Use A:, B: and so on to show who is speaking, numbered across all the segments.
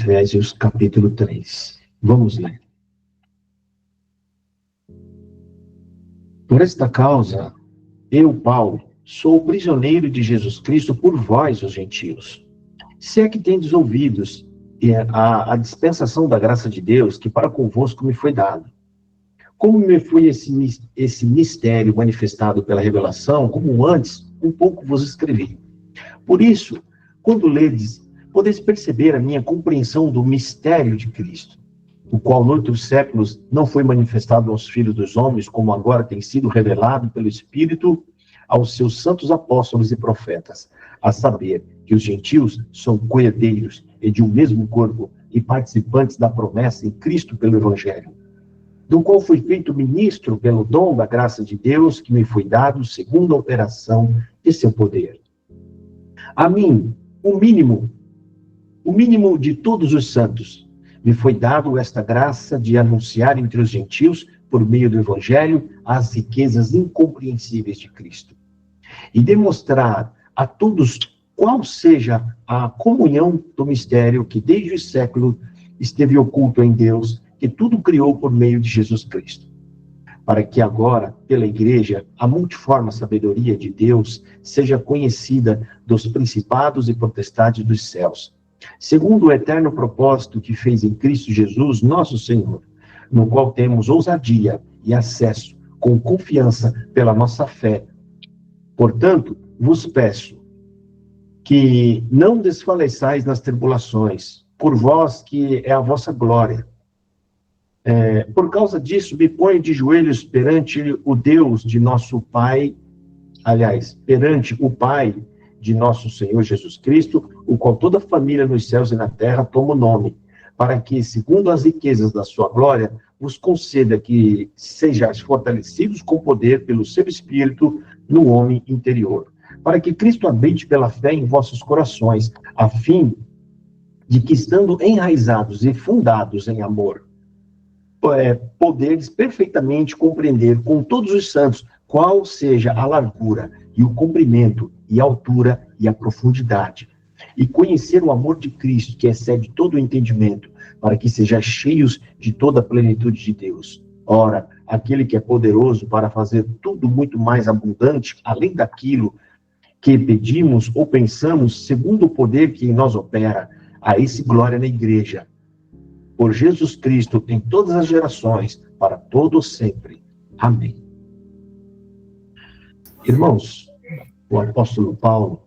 A: Efésios capítulo 3. Vamos ler. Por esta causa, eu, Paulo, sou prisioneiro de Jesus Cristo por vós, os gentios. Se é que tendes ouvidos a dispensação da graça de Deus, que para convosco me foi dado. Como me foi esse mistério manifestado pela revelação, como antes, um pouco vos escrevi. Por isso, quando ledes, podeis perceber a minha compreensão do mistério de Cristo, o qual noutros séculos não foi manifestado aos filhos dos homens, como agora tem sido revelado pelo Espírito aos seus santos apóstolos e profetas, a saber que os gentios são coerdeiros e de um mesmo corpo e participantes da promessa em Cristo pelo Evangelho, do qual fui feito ministro pelo dom da graça de Deus que me foi dado segundo a operação de seu poder. A mim, o mínimo de todos os santos, me foi dado esta graça de anunciar entre os gentios, por meio do Evangelho, as riquezas incompreensíveis de Cristo, e demonstrar a todos qual seja a comunhão do mistério que desde o século esteve oculto em Deus, que tudo criou por meio de Jesus Cristo, para que agora, pela Igreja, a multiforme sabedoria de Deus seja conhecida dos principados e potestades dos céus, segundo o eterno propósito que fez em Cristo Jesus, nosso Senhor, no qual temos ousadia e acesso com confiança pela nossa fé. Portanto, vos peço que não desfaleçais nas tribulações, por vós que é a vossa glória. Por causa disso, me ponho de joelhos perante o Deus de nosso Pai, perante o Pai de nosso Senhor Jesus Cristo, o qual toda família nos céus e na terra toma o nome, para que, segundo as riquezas da sua glória, vos conceda que sejais fortalecidos com poder pelo seu Espírito no homem interior, para que Cristo habite pela fé em vossos corações, a fim de que, estando enraizados e fundados em amor, poderes perfeitamente compreender com todos os santos qual seja a largura e o comprimento e a altura e a profundidade, e conhecer o amor de Cristo, que excede todo o entendimento, para que sejais cheios de toda a plenitude de Deus. Ora, aquele que é poderoso para fazer tudo muito mais abundante, além daquilo que pedimos ou pensamos, segundo o poder que em nós opera, a esse glória na Igreja, por Jesus Cristo, em todas as gerações, para todos sempre. Amém. Irmãos, o apóstolo Paulo,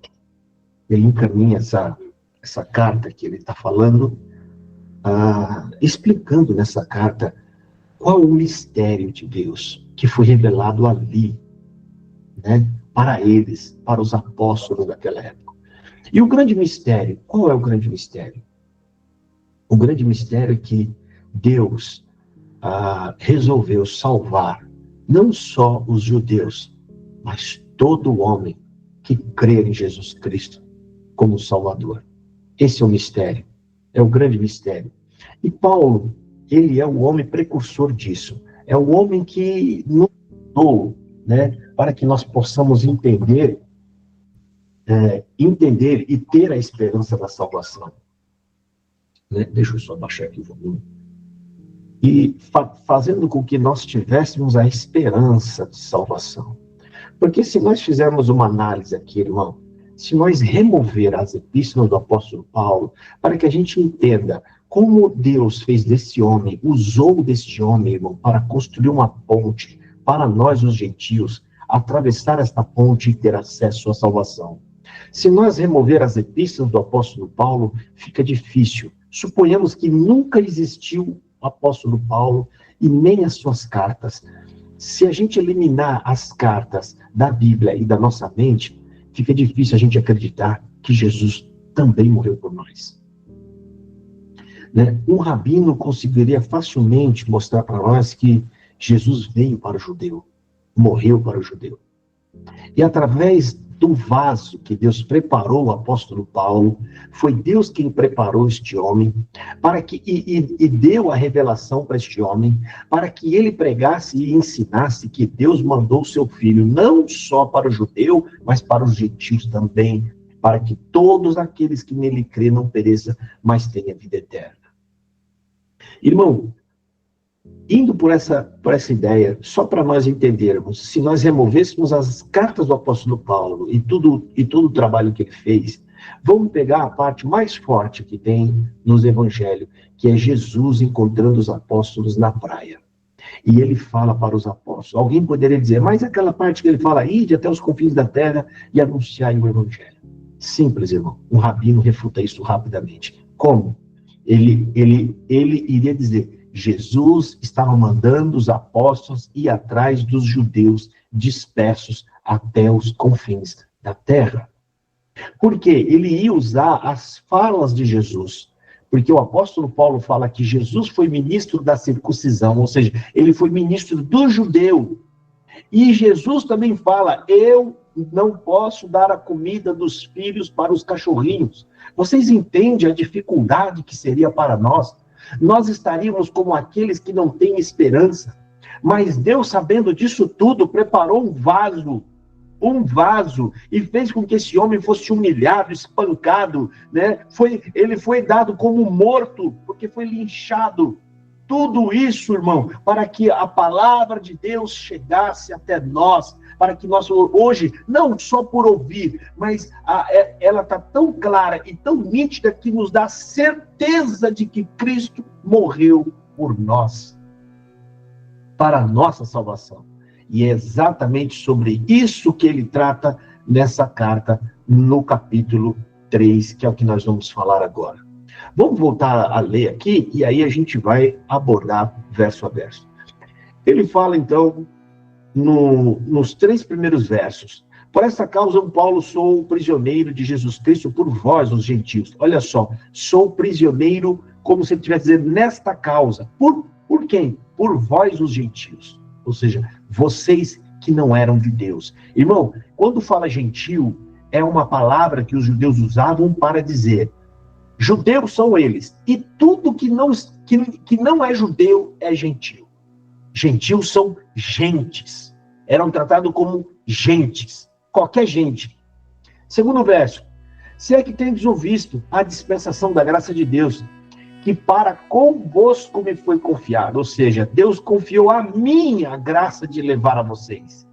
A: ele encaminha essa carta que ele está falando, explicando nessa carta qual o mistério de Deus que foi revelado ali, né, para eles, para os apóstolos daquela época. E o grande mistério, qual é o grande mistério? O grande mistério é que Deus resolveu salvar não só os judeus, mas todo homem que crer em Jesus Cristo como Salvador. Esse é o mistério, é o grande mistério. E Paulo, ele é o homem precursor disso, é o homem que nos deu, né, para que nós possamos entender e ter a esperança da salvação. Deixa eu só baixar aqui o volume. E fazendo com que nós tivéssemos a esperança de salvação. Porque se nós fizermos uma análise aqui, irmão, se nós remover as epístolas do apóstolo Paulo, para que a gente entenda como Deus fez desse homem, usou desse homem, irmão, para construir uma ponte para nós, os gentios, atravessar esta ponte e ter acesso à salvação. Se nós remover as epístolas do apóstolo Paulo, fica difícil. Suponhamos que nunca existiu o apóstolo Paulo e nem as suas cartas. Se a gente eliminar as cartas da Bíblia e da nossa mente, fica difícil a gente acreditar que Jesus também morreu por nós. Um rabino conseguiria facilmente mostrar para nós que Jesus veio para o judeu, morreu para o judeu. E através do vaso que Deus preparou o apóstolo Paulo, foi Deus quem preparou este homem, para que e deu a revelação para este homem, para que ele pregasse e ensinasse que Deus mandou o seu filho, não só para o judeu, mas para os gentios também, para que todos aqueles que nele crê não pereçam, mas tenham vida eterna. Irmão, indo por essa ideia, só para nós entendermos, se nós removêssemos as cartas do apóstolo Paulo e todo o trabalho que ele fez, vamos pegar a parte mais forte que tem nos evangelhos, que é Jesus encontrando os apóstolos na praia. E ele fala para os apóstolos. Alguém poderia dizer, mas aquela parte que ele fala, ide até os confins da terra e anunciai o evangelho. Simples, irmão. Um rabino refuta isso rapidamente. Como? Ele iria dizer, Jesus estava mandando os apóstolos ir atrás dos judeus dispersos até os confins da terra. Por quê? Ele ia usar as falas de Jesus. Porque o apóstolo Paulo fala que Jesus foi ministro da circuncisão, ou seja, ele foi ministro do judeu. E Jesus também fala, eu não posso dar a comida dos filhos para os cachorrinhos. Vocês entendem a dificuldade que seria para nós? Nós estaríamos como aqueles que não têm esperança. Mas Deus, sabendo disso tudo, preparou um vaso, e fez com que esse homem fosse humilhado, espancado, né? Ele foi dado como morto, porque foi linchado. Tudo isso, irmão, para que a palavra de Deus chegasse até nós, para que nós hoje, não só por ouvir, mas ela está tão clara e tão nítida que nos dá certeza de que Cristo morreu por nós, para a nossa salvação. E é exatamente sobre isso que ele trata nessa carta, no capítulo 3, que é o que nós vamos falar agora. Vamos voltar a ler aqui, e aí a gente vai abordar verso a verso. Ele fala, então, nos 3 primeiros versos. Por essa causa, Paulo, sou prisioneiro de Jesus Cristo por vós, os gentios. Olha só, sou prisioneiro, como se ele estivesse dizendo, nesta causa. Por quem? Por vós, os gentios. Ou seja, vocês que não eram de Deus. Irmão, quando fala gentil, é uma palavra que os judeus usavam para dizer, judeus são eles, e tudo que não é judeu é gentil. Gentios são gentes, eram tratados como gentes, qualquer gente. Segundo verso, se é que tendes ouvido a dispensação da graça de Deus, que para convosco me foi confiado, ou seja, Deus confiou a minha graça de levar a vocês.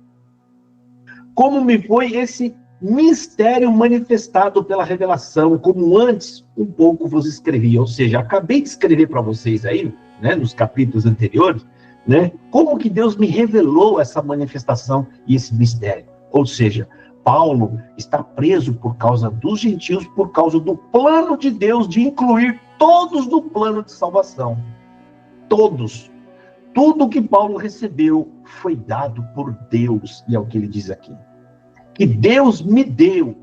A: Como me foi esse mistério manifestado pela revelação, como antes um pouco vos escrevi, ou seja, acabei de escrever para vocês aí, né, nos capítulos anteriores, né, como que Deus me revelou essa manifestação e esse mistério. Ou seja, Paulo está preso por causa dos gentios, por causa do plano de Deus de incluir todos no plano de salvação. Todos. Tudo que Paulo recebeu foi dado por Deus, e é o que ele diz aqui. Que Deus me deu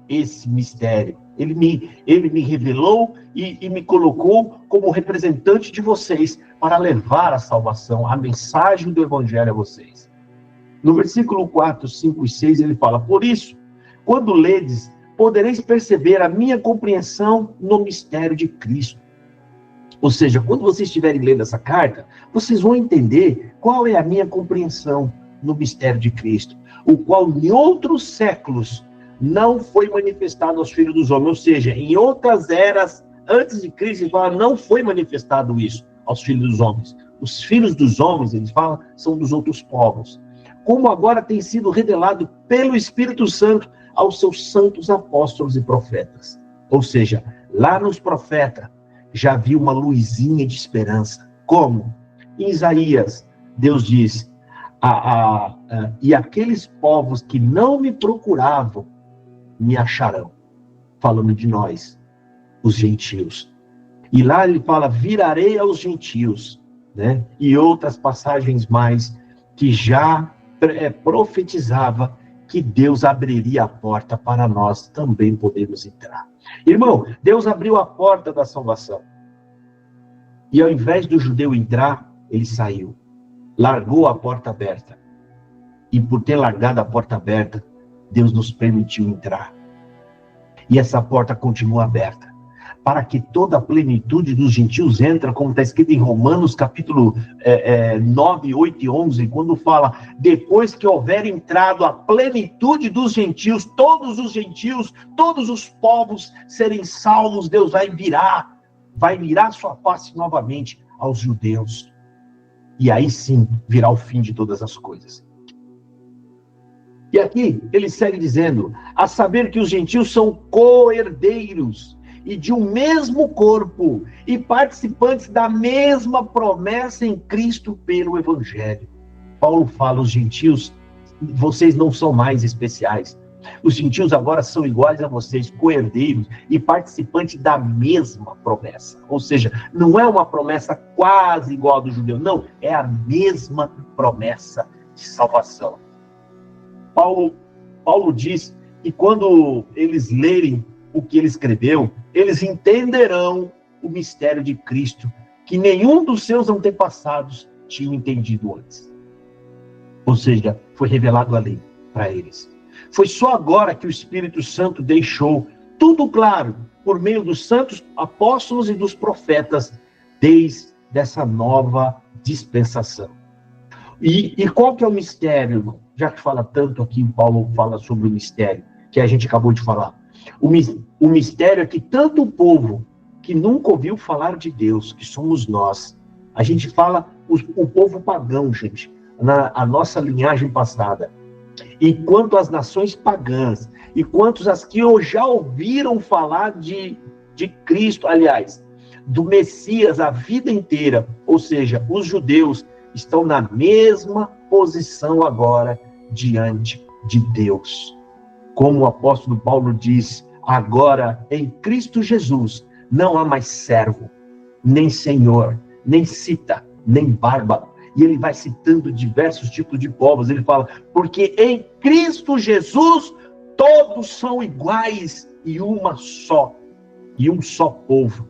A: esse mistério. Ele me revelou e me colocou como representante de vocês para levar a salvação, a mensagem do evangelho a vocês. No versículo 4, 5 e 6, ele fala, por isso, quando ledes, podereis perceber a minha compreensão no mistério de Cristo. Ou seja, quando vocês estiverem lendo essa carta, vocês vão entender qual é a minha compreensão no mistério de Cristo, o qual em outros séculos não foi manifestado aos filhos dos homens. Ou seja, em outras eras, antes de Cristo, ele fala, não foi manifestado isso aos filhos dos homens. Os filhos dos homens, ele fala, são dos outros povos. Como agora tem sido revelado pelo Espírito Santo aos seus santos apóstolos e profetas. Ou seja, lá nos profetas já havia uma luzinha de esperança. Como? Em Isaías, Deus diz, e aqueles povos que não me procuravam, me acharão. Falando de nós, os gentios. E lá ele fala, virarei aos gentios, né? E outras passagens mais que já profetizava que Deus abriria a porta para nós também podermos entrar. Irmão, Deus abriu a porta da salvação. E ao invés do judeu entrar, ele saiu. Largou a porta aberta. E por ter largado a porta aberta, Deus nos permitiu entrar. E essa porta continua aberta. para que toda a plenitude dos gentios entra, como está escrito em Romanos, capítulo 9, 8 e 11, quando fala, depois que houver entrado a plenitude dos gentios, todos os povos serem salvos, Deus vai virar sua face novamente aos judeus. E aí sim, virá o fim de todas as coisas. E aqui, ele segue dizendo, a saber que os gentios são co-herdeiros e de um mesmo corpo, e participantes da mesma promessa em Cristo pelo Evangelho. Paulo fala, os gentios, vocês não são mais especiais. Os gentios agora são iguais a vocês, co-herdeiros e participantes da mesma promessa. Ou seja, não é uma promessa quase igual a do judeu, não, é a mesma promessa de salvação. Paulo diz que quando eles lerem o que ele escreveu, eles entenderão o mistério de Cristo, que nenhum dos seus antepassados tinha entendido antes. Ou seja, foi revelado a lei para eles. Foi só agora que o Espírito Santo deixou tudo claro, por meio dos santos apóstolos e dos profetas, desde essa nova dispensação. E qual que é o mistério, irmão? Já que fala tanto aqui, Paulo fala sobre o mistério, que a gente acabou de falar. O mistério é que tanto o povo que nunca ouviu falar de Deus, que somos nós, a gente fala o povo pagão, gente, a nossa linhagem passada, enquanto as nações pagãs, e quantos as que já ouviram falar de Cristo, aliás, do Messias a vida inteira, ou seja, os judeus estão na mesma posição agora diante de Deus. Como o apóstolo Paulo diz, agora em Cristo Jesus não há mais servo, nem senhor, nem cita, nem bárbaro. E ele vai citando diversos tipos de povos. Ele fala, porque em Cristo Jesus todos são iguais e um só povo.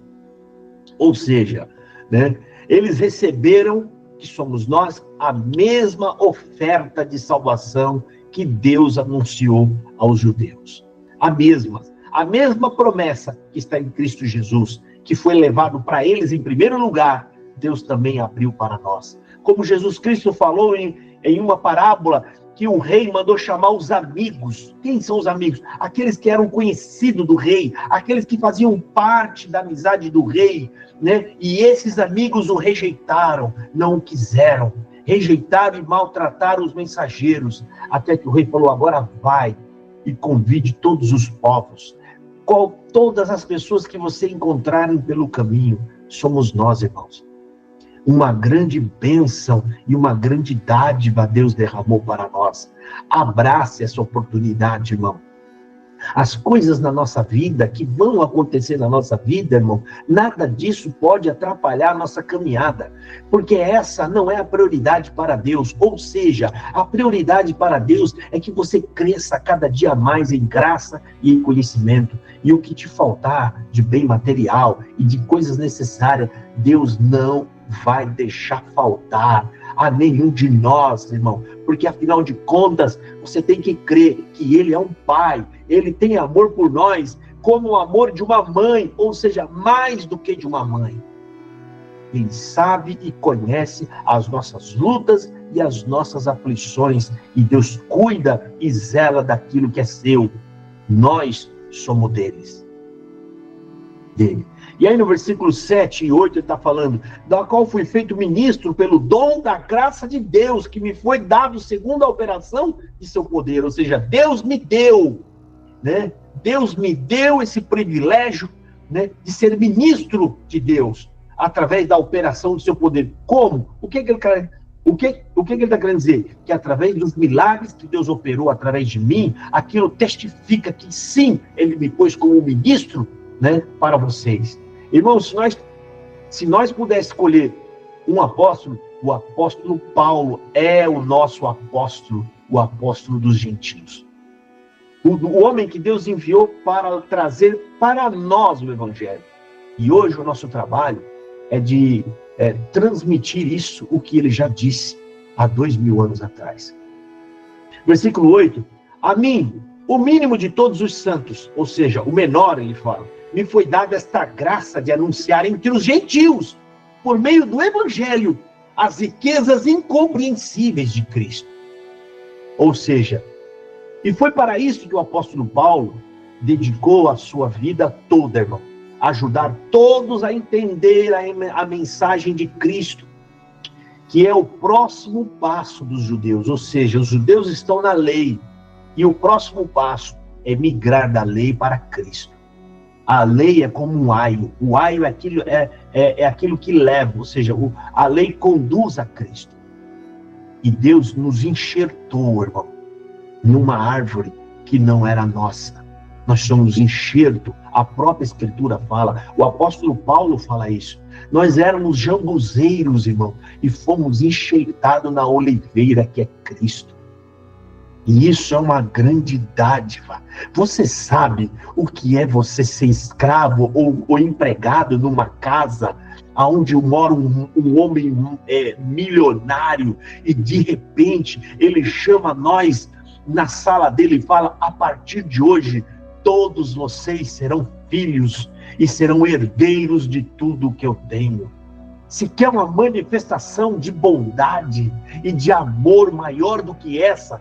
A: Ou seja, né, eles receberam, que somos nós, a mesma oferta de salvação que Deus anunciou aos judeus. A mesma promessa que está em Cristo Jesus, que foi levado para eles em primeiro lugar, Deus também abriu para nós. Como Jesus Cristo falou em uma parábola, que o rei mandou chamar os amigos. Quem são os amigos? Aqueles que eram conhecidos do rei, aqueles que faziam parte da amizade do rei, né? E esses amigos o rejeitaram, não o quiseram. Rejeitaram e maltrataram os mensageiros, até que o rei falou, agora vai e convide todos os povos. Todas as pessoas que você encontrarem pelo caminho, somos nós, irmãos. Uma grande bênção e uma grande dádiva Deus derramou para nós. Abrace essa oportunidade, irmão. As coisas na nossa vida, que vão acontecer na nossa vida, irmão, nada disso pode atrapalhar a nossa caminhada, porque essa não é a prioridade para Deus. Ou seja, a prioridade para Deus é que você cresça cada dia mais em graça e em conhecimento, e o que te faltar de bem material e de coisas necessárias, Deus não vai deixar faltar a nenhum de nós, irmão, porque afinal de contas, você tem que crer que Ele é um Pai, Ele tem amor por nós, como o amor de uma mãe, ou seja, mais do que de uma mãe. Ele sabe e conhece as nossas lutas e as nossas aflições, e Deus cuida e zela daquilo que é seu. Nós somos dele. E aí no versículo 7 e 8 ele está falando, da qual fui feito ministro pelo dom da graça de Deus, que me foi dado segundo a operação de seu poder. Ou seja, Deus me deu, né? Deus me deu esse privilégio, né, de ser ministro de Deus, através da operação do seu poder. Como? O que ele está querendo dizer? Que através dos milagres que Deus operou através de mim, aquilo testifica que sim, ele me pôs como ministro, né, para vocês. Irmãos, se nós pudermos escolher um apóstolo, o apóstolo Paulo é o nosso apóstolo, o apóstolo dos gentios. O homem que Deus enviou para trazer para nós o Evangelho. E hoje o nosso trabalho é de transmitir isso, o que ele já disse há 2000 anos atrás. Versículo 8. A mim, o mínimo de todos os santos, ou seja, o menor, ele fala, me foi dada esta graça de anunciar entre os gentios, por meio do evangelho, as riquezas incompreensíveis de Cristo. Ou seja, e foi para isso que o apóstolo Paulo dedicou a sua vida toda, irmão, ajudar todos a entender a mensagem de Cristo, que é o próximo passo dos judeus. Ou seja, os judeus estão na lei, e o próximo passo é migrar da lei para Cristo. A lei é como um aio. O aio é aquilo que leva, ou seja, a lei conduz a Cristo. E Deus nos enxertou, irmão, numa árvore que não era nossa. Nós somos enxerto. A própria Escritura fala, o apóstolo Paulo fala isso. Nós éramos jambuzeiros, irmão, e fomos enxertados na oliveira que é Cristo. E isso é uma grande dádiva. Você sabe o que é você ser escravo ou empregado numa casa onde mora um homem milionário e de repente ele chama nós na sala dele e fala: a partir de hoje todos vocês serão filhos e serão herdeiros de tudo que eu tenho. Se quer uma manifestação de bondade e de amor maior do que essa,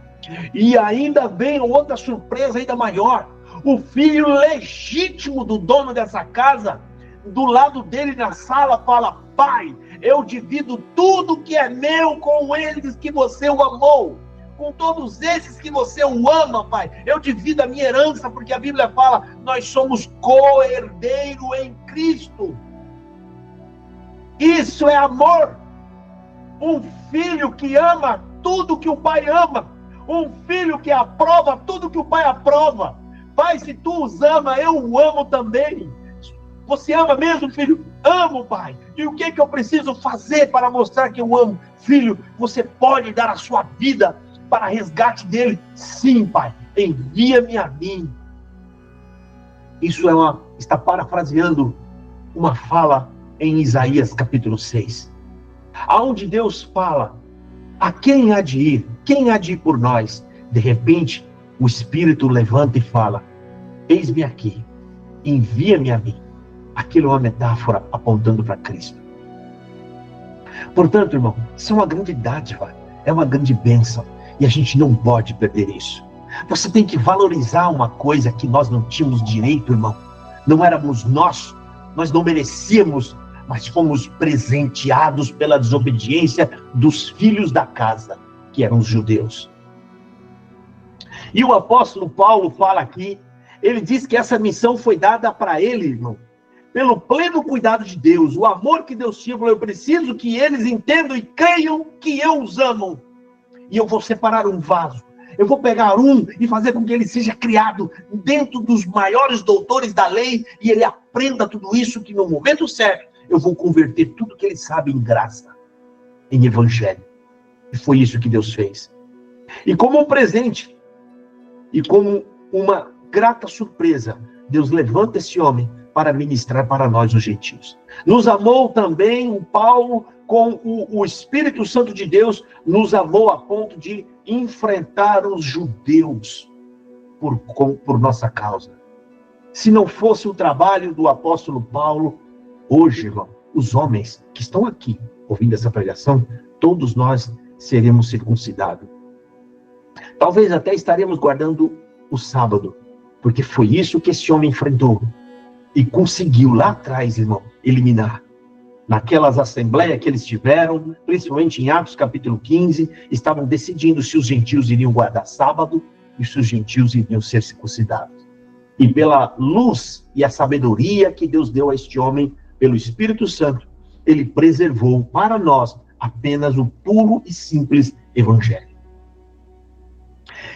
A: e ainda vem outra surpresa ainda maior, o filho legítimo do dono dessa casa, do lado dele na sala, fala: pai, eu divido tudo que é meu com eles que você o amou, com todos esses que você o ama, pai, eu divido a minha herança, porque a Bíblia fala, nós somos co-herdeiro em Cristo. Isso é amor. Um filho que ama tudo que o pai ama. Um filho que aprova tudo que o pai aprova. Pai, se tu os ama, eu o amo também. Você ama mesmo, filho? Amo, pai. E o que é que eu preciso fazer para mostrar que eu amo? Filho, você pode dar a sua vida para resgate dele? Sim, pai. Envia-me a mim. Isso está parafraseando uma fala em Isaías capítulo 6, aonde Deus fala: a quem há de ir? Quem há de ir por nós? De repente, o Espírito levanta e fala: eis-me aqui, envia-me a mim. Aquilo é uma metáfora apontando para Cristo. Portanto, irmão, isso é uma grande dádiva, é uma grande bênção, e a gente não pode perder isso. Você tem que valorizar uma coisa que nós não tínhamos direito, irmão. Não éramos nós não merecíamos, mas fomos presenteados pela desobediência dos filhos da casa, que eram os judeus. E o apóstolo Paulo fala aqui, ele diz que essa missão foi dada para ele, irmão, pelo pleno cuidado de Deus, o amor que Deus tinha. Eu preciso que eles entendam e creiam que eu os amo. E eu vou separar um vaso. Eu vou pegar um e fazer com que ele seja criado dentro dos maiores doutores da lei e ele aprenda tudo isso, que no momento certo eu vou converter tudo que ele sabe em graça, em evangelho. E foi isso que Deus fez. E como um presente, e como uma grata surpresa, Deus levanta esse homem para ministrar para nós, os gentios. Nos amou também, o Paulo, com o Espírito Santo de Deus, nos amou a ponto de enfrentar os judeus por nossa causa. Se não fosse o trabalho do apóstolo Paulo, hoje, irmão, os homens que estão aqui ouvindo essa pregação, todos nós seremos circuncidados. Talvez até estaremos guardando o sábado, porque foi isso que esse homem enfrentou e conseguiu lá atrás, irmão, eliminar. Naquelas assembleias que eles tiveram, principalmente em Atos capítulo 15, estavam decidindo se os gentios iriam guardar sábado e se os gentios iriam ser circuncidados. E pela luz e a sabedoria que Deus deu a este homem, pelo Espírito Santo, ele preservou para nós apenas o puro e simples evangelho.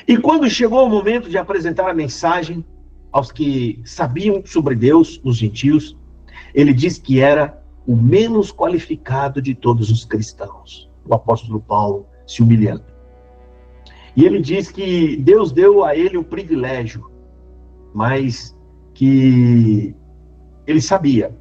A: E quando chegou o momento de apresentar a mensagem aos que sabiam sobre Deus, os gentios, ele diz que era o menos qualificado de todos os cristãos. O apóstolo Paulo se humilhando. E ele diz que Deus deu a ele o privilégio, mas que ele sabia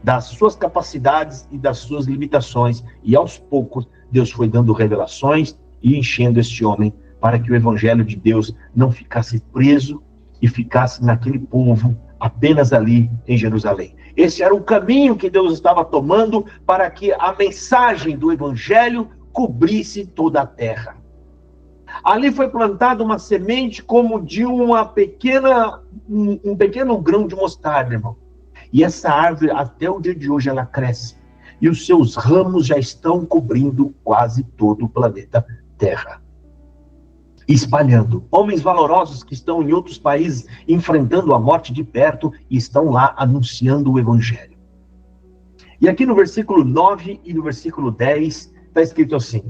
A: das suas capacidades e das suas limitações, e aos poucos Deus foi dando revelações e enchendo este homem para que o evangelho de Deus não ficasse preso e ficasse naquele povo apenas ali em Jerusalém. Esse era o caminho que Deus estava tomando para que a mensagem do Evangelho cobrisse toda a terra. Ali foi plantada uma semente como de um pequeno grão de mostarda, irmão. E essa árvore, até o dia de hoje, ela cresce. E os seus ramos já estão cobrindo quase todo o planeta Terra. Espalhando. Homens valorosos que estão em outros países enfrentando a morte de perto e estão lá anunciando o Evangelho. E aqui no versículo 9 e no versículo 10 está escrito assim: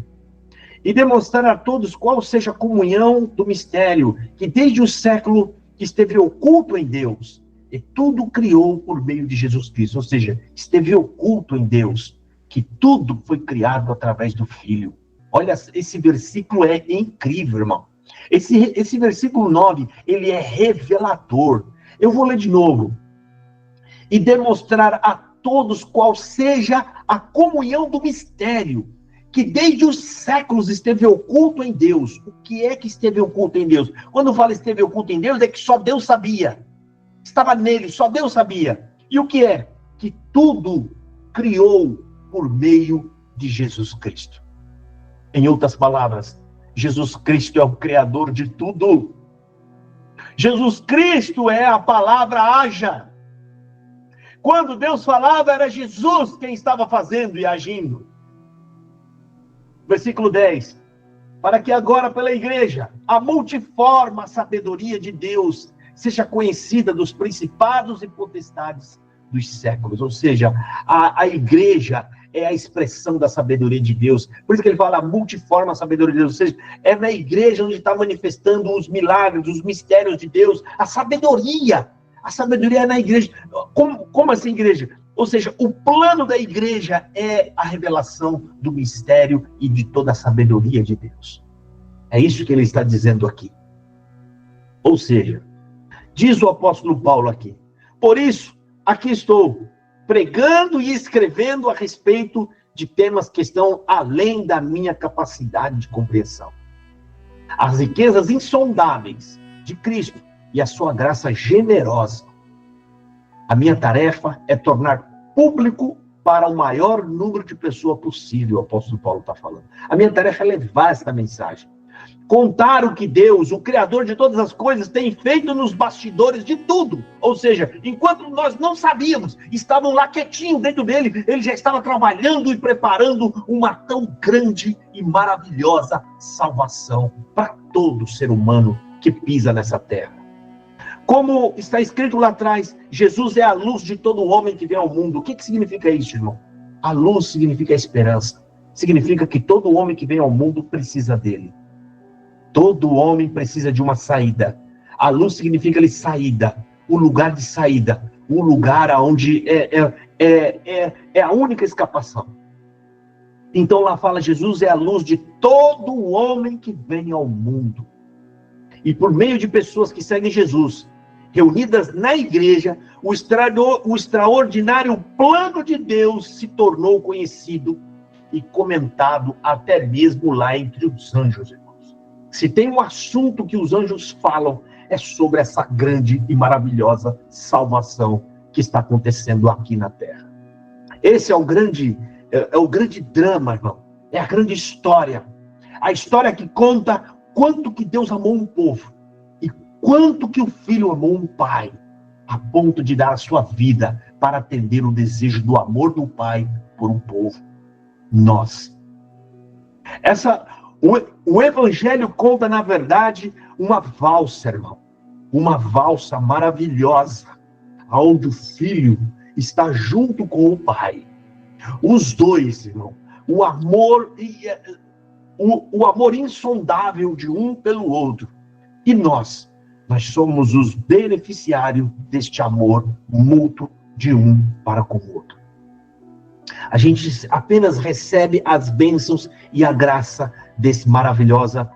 A: e demonstrar a todos qual seja a comunhão do mistério, que desde o século que esteve oculto em Deus, e tudo criou por meio de Jesus Cristo. Ou seja, esteve oculto em Deus, que tudo foi criado através do Filho. Olha, esse versículo é incrível, irmão. Esse versículo 9, ele é revelador. Eu vou ler de novo. E demonstrar a todos qual seja a comunhão do mistério, que desde os séculos esteve oculto em Deus. O que é que esteve oculto em Deus? Quando fala esteve oculto em Deus, é que só Deus sabia. Estava nele, só Deus sabia. E o que é? Que tudo criou por meio de Jesus Cristo. Em outras palavras, Jesus Cristo é o Criador de tudo. Jesus Cristo é a palavra haja. Quando Deus falava, era Jesus quem estava fazendo e agindo. Versículo 10. Para que agora pela igreja, a multiforme sabedoria de Deus seja conhecida dos principados e potestades dos séculos. Ou seja, a igreja é a expressão da sabedoria de Deus. Por isso que ele fala a multiforme sabedoria de Deus. Ou seja, é na igreja onde está manifestando os milagres, os mistérios de Deus, a sabedoria. A sabedoria é na igreja. Como assim, igreja? Ou seja, o plano da igreja é a revelação do mistério e de toda a sabedoria de Deus. É isso que ele está dizendo aqui. Ou seja, diz o apóstolo Paulo aqui: por isso, aqui estou, pregando e escrevendo a respeito de temas que estão além da minha capacidade de compreensão. As riquezas insondáveis de Cristo e a sua graça generosa. A minha tarefa é tornar público para o maior número de pessoas possível, o apóstolo Paulo está falando. A minha tarefa é levar esta mensagem. Contar o que Deus, o Criador de todas as coisas, tem feito nos bastidores de tudo. Ou seja, enquanto nós não sabíamos, estavam lá quietinhos dentro dele, ele já estava trabalhando e preparando uma tão grande e maravilhosa salvação para todo ser humano que pisa nessa terra. Como está escrito lá atrás, Jesus é a luz de todo homem que vem ao mundo. O que significa isso, irmão? A luz significa a esperança. Significa que todo homem que vem ao mundo precisa dele. Todo homem precisa de uma saída. A luz significa saída, o lugar de saída, o lugar onde é a única escapação. Então lá fala, Jesus é a luz de todo homem que vem ao mundo. E por meio de pessoas que seguem Jesus, reunidas na igreja, o extraordinário plano de Deus se tornou conhecido e comentado até mesmo lá entre os anjos, irmãos. Se tem um assunto que os anjos falam, é sobre essa grande e maravilhosa salvação que está acontecendo aqui na Terra. Esse é o grande drama, irmão. É a grande história. A história que conta quanto que Deus amou um povo e quanto que o Filho amou um pai, a ponto de dar a sua vida para atender o desejo do amor do Pai por um povo, nós. O Evangelho conta, na verdade, uma valsa, irmão. Uma valsa maravilhosa, onde o Filho está junto com o Pai. Os dois, irmão. O amor insondável de um pelo outro. E nós somos os beneficiários deste amor mútuo de um para com o outro. A gente apenas recebe as bênçãos e a graça dessa maravilhosa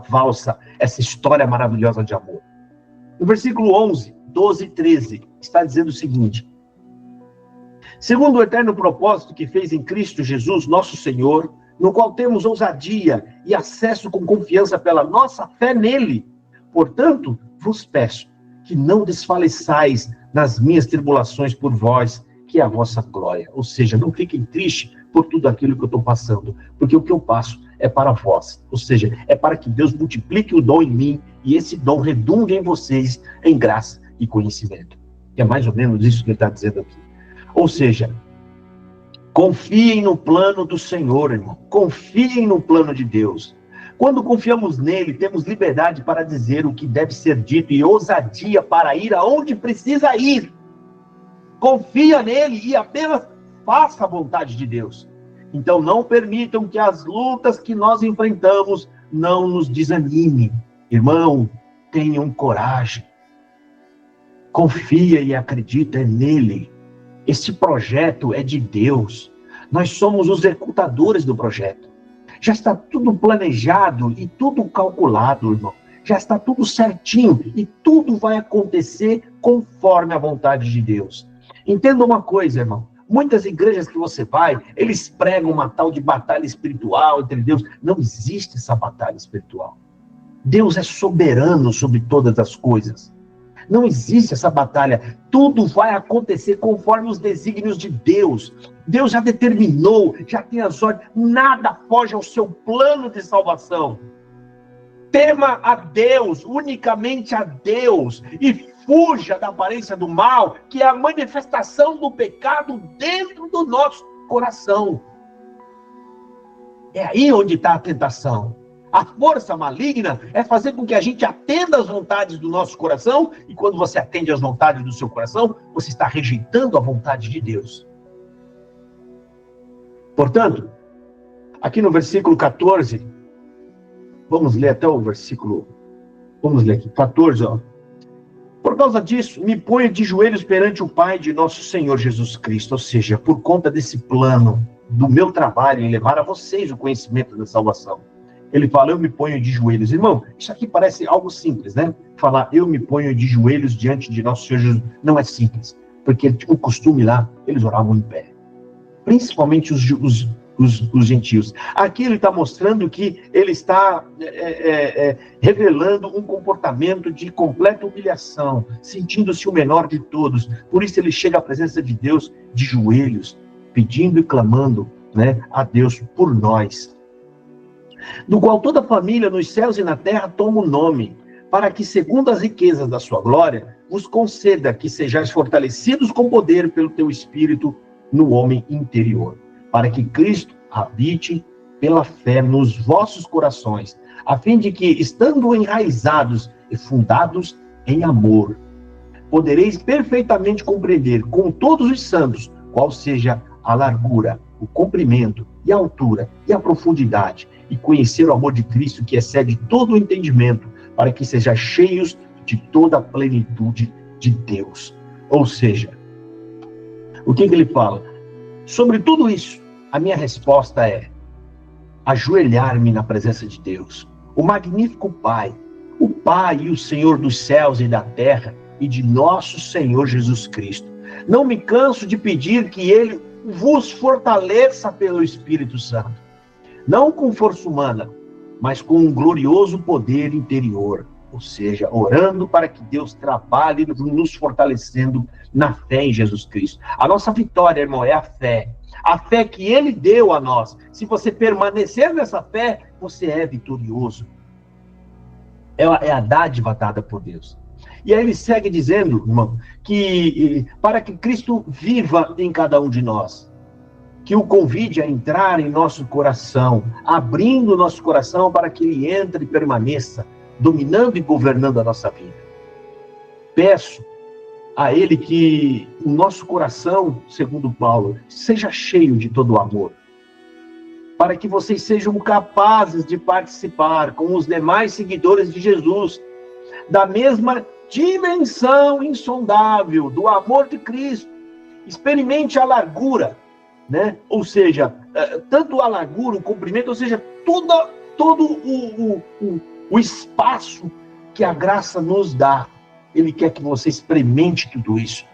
A: valsa, essa história maravilhosa de amor. No versículo 11, 12 e 13, está dizendo o seguinte: segundo o eterno propósito que fez em Cristo Jesus, nosso Senhor, no qual temos ousadia e acesso com confiança pela nossa fé nele. Portanto, vos peço que não desfaleçais nas minhas tribulações por vós, que é a vossa glória. Ou seja, não fiquem tristes por tudo aquilo que eu estou passando, porque o que eu passo é para vós. Ou seja, é para que Deus multiplique o dom em mim e esse dom redunde em vocês em graça e conhecimento. É mais ou menos isso que ele está dizendo aqui. Ou seja, confiem no plano do Senhor, irmão. Confiem no plano de Deus. Quando confiamos nele, temos liberdade para dizer o que deve ser dito e ousadia para ir aonde precisa ir. Confia nele e apenas faça a vontade de Deus. Então não permitam que as lutas que nós enfrentamos não nos desanimem. Irmão, tenham coragem. Confia e acredita nele. Esse projeto é de Deus. Nós somos os executadores do projeto. Já está tudo planejado e tudo calculado, irmão. Já está tudo certinho e tudo vai acontecer conforme a vontade de Deus. Entenda uma coisa, irmão. Muitas igrejas que você vai, eles pregam uma tal de batalha espiritual entre Deus. Não existe essa batalha espiritual. Deus é soberano sobre todas as coisas. Não existe essa batalha. Tudo vai acontecer conforme os desígnios de Deus. Deus já determinou, já tem as ordens. Nada foge ao seu plano de salvação. Tema a Deus, unicamente a Deus. E fuja da aparência do mal, que é a manifestação do pecado dentro do nosso coração. É aí onde está a tentação. A força maligna é fazer com que a gente atenda às vontades do nosso coração, e quando você atende às vontades do seu coração, você está rejeitando a vontade de Deus. Portanto, aqui no versículo 14, vamos ler até o versículo, vamos ler aqui, 14, ó. Por causa disso, me ponho de joelhos perante o Pai de nosso Senhor Jesus Cristo, ou seja, por conta desse plano do meu trabalho em levar a vocês o conhecimento da salvação. Ele fala, eu me ponho de joelhos. Irmão, isso aqui parece algo simples, né? Falar, eu me ponho de joelhos diante de nosso Senhor Jesus, não é simples. Porque o costume lá, eles oravam em pé. Principalmente os gentios. Aqui ele está mostrando que ele está revelando um comportamento de completa humilhação, sentindo-se o menor de todos. Por isso ele chega à presença de Deus de joelhos, pedindo e clamando, né, a Deus por nós. Do qual toda a família nos céus e na terra toma o nome, para que, segundo as riquezas da sua glória, vos conceda que sejais fortalecidos com poder pelo teu Espírito no homem interior, para que Cristo habite pela fé nos vossos corações, a fim de que, estando enraizados e fundados em amor, podereis perfeitamente compreender com todos os santos qual seja a largura, o comprimento e a altura e a profundidade, e conhecer o amor de Cristo que excede todo o entendimento, para que sejam cheios de toda a plenitude de Deus. Ou seja, o que ele fala? Sobre tudo isso, a minha resposta é ajoelhar-me na presença de Deus, o magnífico Pai, o Pai e o Senhor dos céus e da terra e de nosso Senhor Jesus Cristo. Não me canso de pedir que Ele vos fortaleça pelo Espírito Santo, não com força humana, mas com um glorioso poder interior, ou seja, orando para que Deus trabalhe nos fortalecendo na fé em Jesus Cristo. A nossa vitória, irmão, é a fé que Ele deu a nós. Se você permanecer nessa fé, você é vitorioso. É a dádiva dada por Deus. E aí ele segue dizendo, irmão, que para que Cristo viva em cada um de nós, que o convide a entrar em nosso coração, abrindo o nosso coração para que Ele entre e permaneça, dominando e governando a nossa vida. Peço a Ele que o nosso coração, segundo Paulo, seja cheio de todo o amor, para que vocês sejam capazes de participar com os demais seguidores de Jesus, da mesma dimensão insondável do amor de Cristo. Experimente a largura, né? Ou seja, tanto a largura, o comprimento, ou seja, todo o espaço que a graça nos dá. Ele quer que você experimente tudo isso,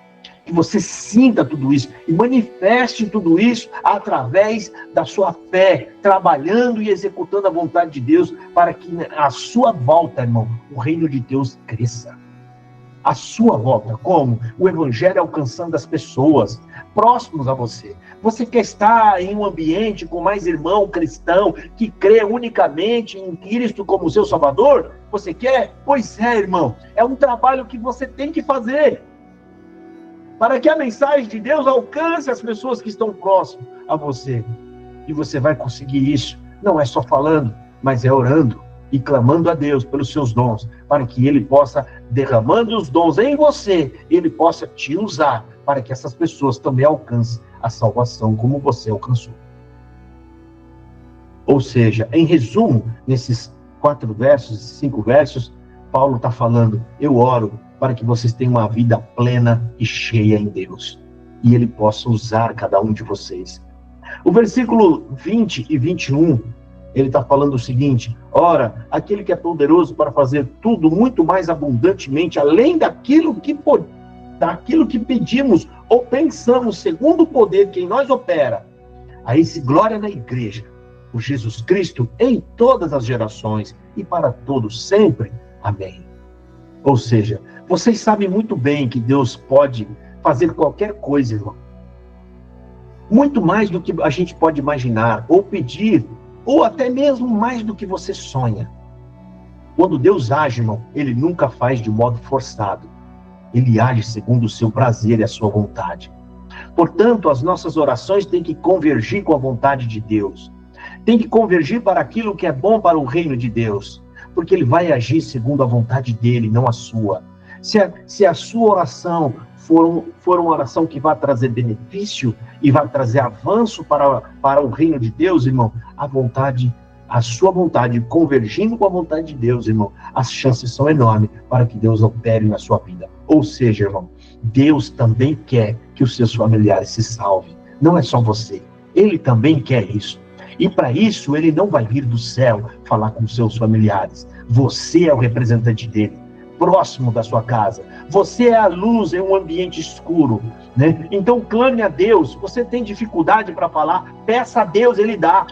A: que você sinta tudo isso e manifeste tudo isso através da sua fé, trabalhando e executando a vontade de Deus, para que à sua volta, irmão, o reino de Deus cresça. a sua volta. Como? O evangelho alcançando as pessoas próximos a você. Você quer estar em um ambiente com mais irmão cristão que crê unicamente em Cristo como seu Salvador? Você quer? Pois é, irmão. É um trabalho que você tem que fazer para que a mensagem de Deus alcance as pessoas que estão próximas a você. E você vai conseguir isso, não é só falando, mas é orando e clamando a Deus pelos seus dons, para que Ele possa, derramando os dons em você, Ele possa te usar para que essas pessoas também alcancem a salvação como você alcançou. Ou seja, em resumo, nesses 4 versos, 5 versos, Paulo está falando, eu oro para que vocês tenham uma vida plena e cheia em Deus, e Ele possa usar cada um de vocês. O versículo 20 e 21, ele está falando o seguinte: ora, aquele que é poderoso para fazer tudo muito mais abundantemente, além daquilo que pedimos ou pensamos, segundo o poder que em nós opera, a esse glória na igreja, por Jesus Cristo, em todas as gerações e para todos sempre. Amém. Ou seja, vocês sabem muito bem que Deus pode fazer qualquer coisa, irmão. Muito mais do que a gente pode imaginar, ou pedir, ou até mesmo mais do que você sonha. Quando Deus age, irmão, Ele nunca faz de modo forçado. Ele age segundo o seu prazer e a sua vontade. Portanto, as nossas orações têm que convergir com a vontade de Deus. Tem que convergir para aquilo que é bom para o reino de Deus. Porque Ele vai agir segundo a vontade dEle, não a sua. Se a sua oração for uma oração que vai trazer benefício e vai trazer avanço para o reino de Deus, irmão, a sua vontade convergindo com a vontade de Deus, irmão, as chances são enormes para que Deus opere na sua vida. Ou seja, irmão, Deus também quer que os seus familiares se salvem. Não é só você. Ele também quer isso. E para isso, Ele não vai vir do céu falar com seus familiares. Você é o representante dele, próximo da sua casa. Você é a luz em um ambiente escuro, né? Então clame a Deus. Você tem dificuldade para falar, peça a Deus, Ele dá.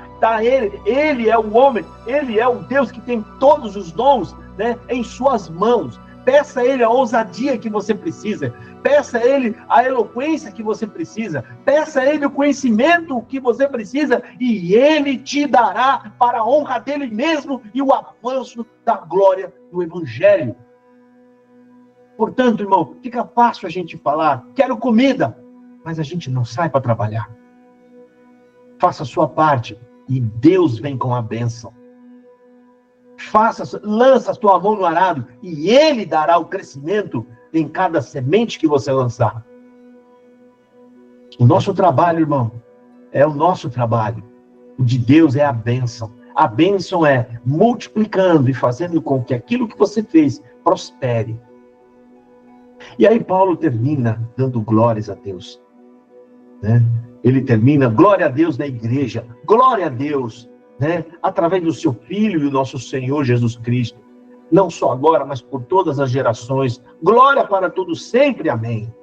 A: Ele é o homem, Ele é o Deus que tem todos os dons, né, em suas mãos. Peça a Ele a ousadia que você precisa. Peça a Ele a eloquência que você precisa. Peça a Ele o conhecimento que você precisa. E Ele te dará para a honra dEle mesmo e o avanço da glória do Evangelho. Portanto, irmão, fica fácil a gente falar, quero comida, mas a gente não sai para trabalhar. Faça a sua parte e Deus vem com a bênção. Lança a tua mão no arado e Ele dará o crescimento em cada semente que você lançar. O nosso trabalho, irmão, é o nosso trabalho. O de Deus é a bênção. A bênção é multiplicando e fazendo com que aquilo que você fez prospere. E aí Paulo termina dando glórias a Deus, né? Ele termina, glória a Deus na igreja, glória a Deus, né? Através do seu Filho e o nosso Senhor Jesus Cristo, não só agora, mas por todas as gerações, glória para todos sempre, amém.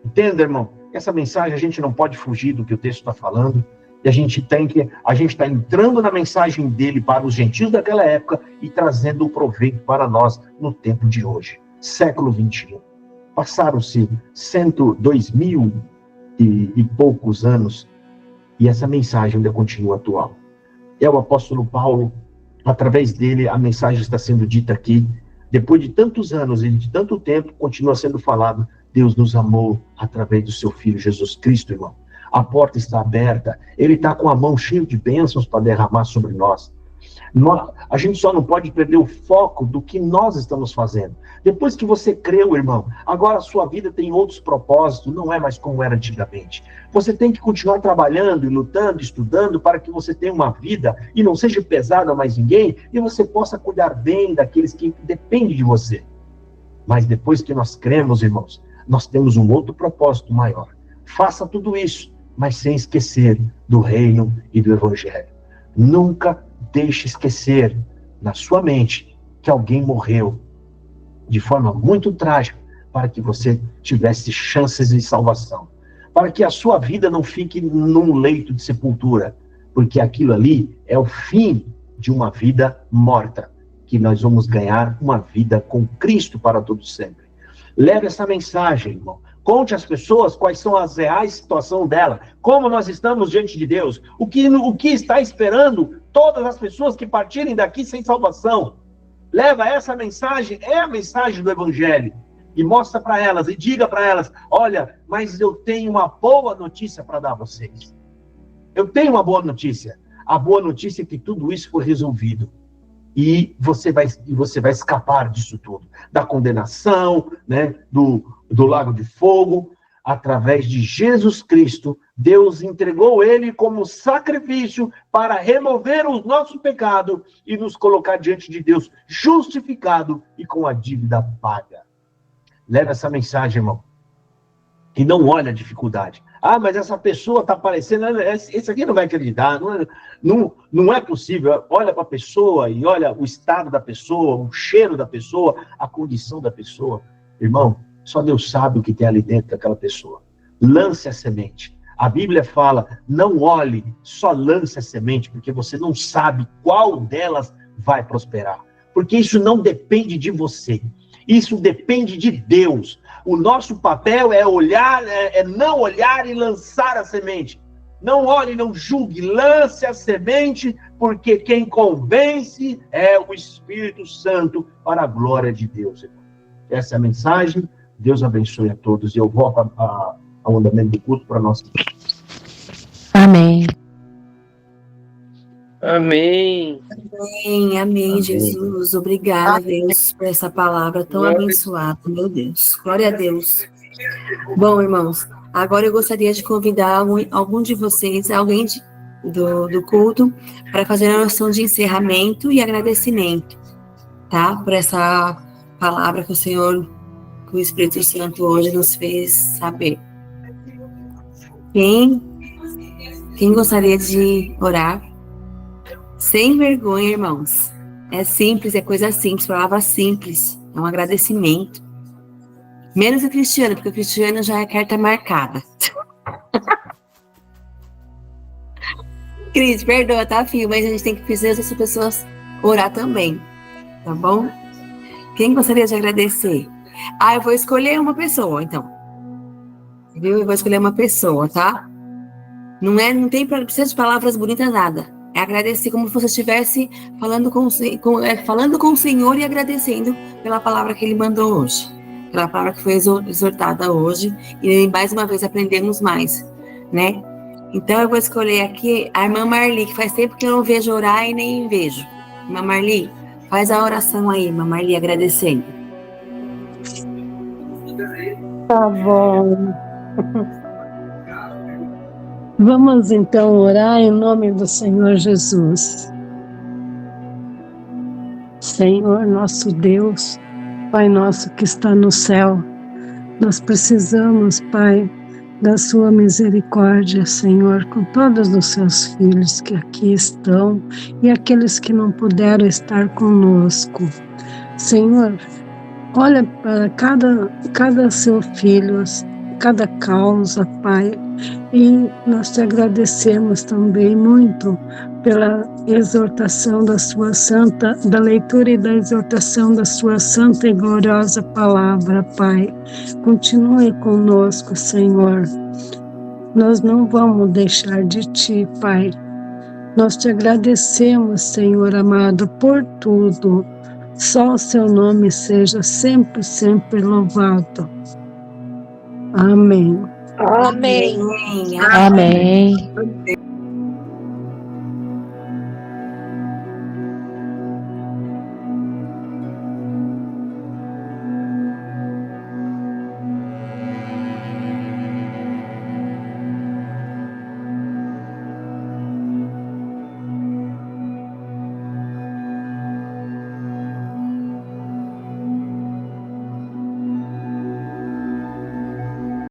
A: Entenda, irmão, essa mensagem a gente não pode fugir do que o texto está falando, e a gente está entrando na mensagem dele para os gentios daquela época e trazendo o proveito para nós no tempo de hoje. Século 21. Passaram-se 102.000 e poucos anos e essa mensagem ainda continua atual. É o apóstolo Paulo, através dele a mensagem está sendo dita aqui. Depois de tantos anos e de tanto tempo, continua sendo falado. Deus nos amou através do seu Filho Jesus Cristo, irmão. A porta está aberta. Ele está com a mão cheia de bênçãos para derramar sobre nós. A gente só não pode perder o foco do que nós estamos fazendo. Depois que você creu, irmão, agora a sua vida tem outros propósitos, não é mais como era antigamente. Você tem que continuar trabalhando e lutando, estudando, para que você tenha uma vida e não seja pesada a mais ninguém, e você possa cuidar bem daqueles que dependem de você. Mas depois que nós cremos, irmãos, nós temos um outro propósito maior. Faça tudo isso, mas sem esquecer do reino e do Evangelho. Nunca deixe esquecer na sua mente que alguém morreu de forma muito trágica para que você tivesse chances de salvação. Para que a sua vida não fique num leito de sepultura, porque aquilo ali é o fim de uma vida morta, que nós vamos ganhar uma vida com Cristo para todo sempre. Leve essa mensagem, irmão. Conte às pessoas quais são as reais situações dela, como nós estamos diante de Deus, o que está esperando todas as pessoas que partirem daqui sem salvação. Leva essa mensagem, é a mensagem do Evangelho, e mostra para elas, e diga para elas, olha, mas eu tenho uma boa notícia para dar a vocês. Eu tenho uma boa notícia. A boa notícia é que tudo isso foi resolvido. E você vai escapar disso tudo. Da condenação, né, do lago de fogo, através de Jesus Cristo. Deus entregou ele como sacrifício para remover o nosso pecado e nos colocar diante de Deus justificado e com a dívida paga. Leva essa mensagem, irmão. E não olha a dificuldade. Ah, mas essa pessoa está aparecendo, esse aqui não vai acreditar, não é possível. Olha para a pessoa e olha o estado da pessoa, o cheiro da pessoa, a condição da pessoa. Irmão, só Deus sabe o que tem ali dentro daquela pessoa. Lance a semente. A Bíblia fala, não olhe, só lance a semente, porque você não sabe qual delas vai prosperar. Porque isso não depende de você. Isso depende de Deus. O nosso papel é olhar, não olhar e lançar a semente. Não olhe, não julgue, lance a semente, porque quem convence é o Espírito Santo para a glória de Deus. Essa é a mensagem. Deus abençoe a todos. E eu volto ao andamento do culto para nós.
B: Amém.
C: Amém.
D: Amém, amém, Jesus. Obrigada, Deus, por essa palavra tão abençoada, meu Deus. Glória a Deus. Bom, irmãos, agora eu gostaria de convidar algum de vocês, alguém do culto, para fazer a oração de encerramento e agradecimento, tá? Por essa palavra que o Senhor, que o Espírito Santo hoje nos fez saber. Quem gostaria de orar? Sem vergonha, irmãos. É simples, é coisa simples, palavra simples. É um agradecimento. Menos o Cristiano, porque o Cristiano já é carta marcada. Cris, perdoa, tá, filho? Mas a gente tem que fazer essas pessoas orar também. Tá bom? Quem gostaria de agradecer? Eu vou escolher uma pessoa, então. Viu? Eu vou escolher uma pessoa, tá? Não precisa de palavras bonitas, nada. É agradecer como se você estivesse falando com o Senhor e agradecendo pela palavra que Ele mandou hoje. Pela palavra que foi exortada hoje. E mais uma vez aprendemos mais, né? Então eu vou escolher aqui a irmã Marli, que faz tempo que eu não vejo orar e nem vejo. Irmã Marli, faz a oração aí, irmã Marli, agradecendo.
B: Tá bom. Vamos então orar em nome do Senhor Jesus. Senhor nosso Deus, Pai nosso que está no céu, nós precisamos, Pai, da sua misericórdia, Senhor, com todos os seus filhos que aqui estão e aqueles que não puderam estar conosco. Senhor, olha para cada seu filho, cada causa, Pai, e nós te agradecemos também muito pela exortação da sua santa, da leitura e da exortação da sua santa e gloriosa palavra, Pai. Continue conosco, Senhor. Nós não vamos deixar de Ti, Pai. Nós te agradecemos, Senhor amado, por tudo. Só o Seu nome seja sempre, sempre louvado. Amém.
D: Amém.
B: Amém.